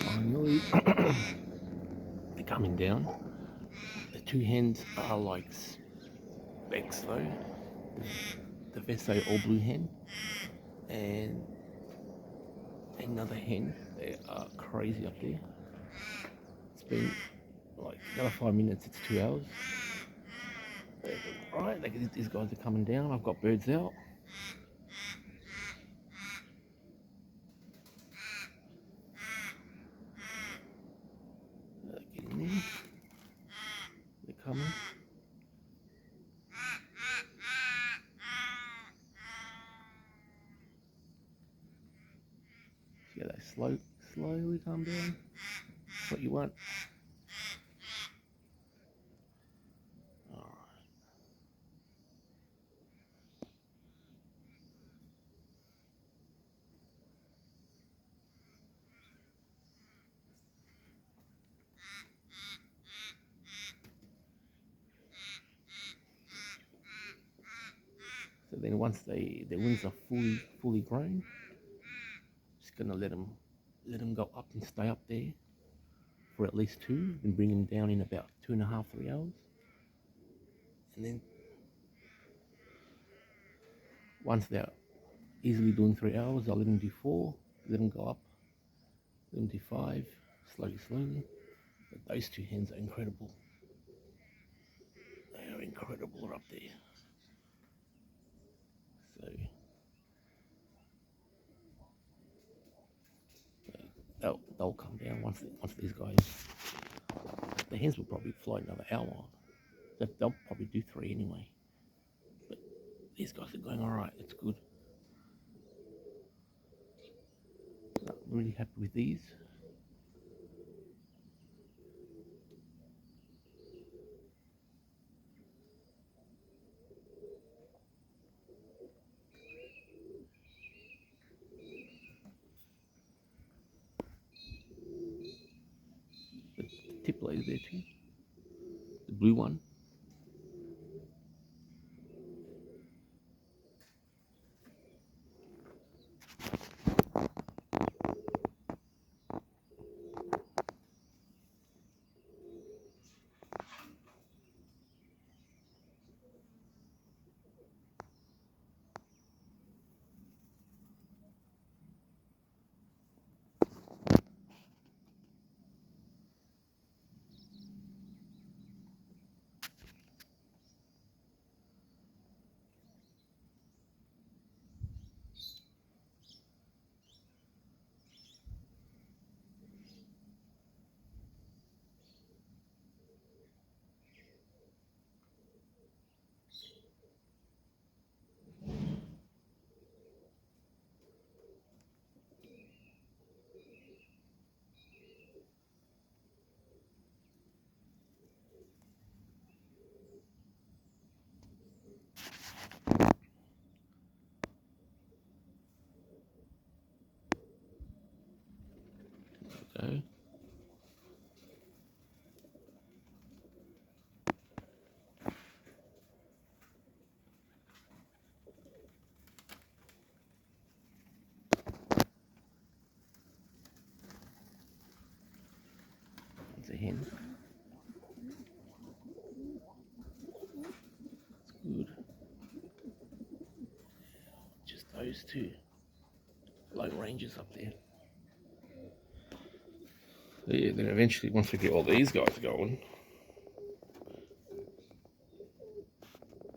Finally, they're coming down. The two hens are like specks though. The Veso all blue hen and another hen. They are crazy up there. It's been like another 5 minutes, it's 2 hours. Right, these guys are coming down. I've got birds out. Getting in. They're coming. See how they slowly come down. That's what you want. Alright. So then once their wings are fully grown, just gonna let them go up and stay up there for at least 2, then bring them down in about 2.5, 3 hours. And then once they're easily doing 3 hours, I'll let them do 4, let them go up, let them do 5, slowly. But those two hens are incredible. They are incredible up there. So they'll come down once these guys. The hens will probably fly another hour. They'll probably do 3 anyway. But these guys are going all right. It's good. I'm really happy with these. The tip lays there too. The blue one. Okay. It's a hen. It's good. Just those two low ranges up there. So yeah, then eventually once we get all these guys going,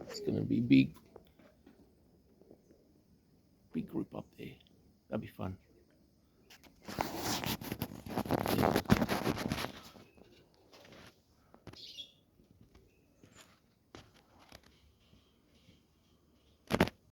it's gonna be big group up there. That'll be fun.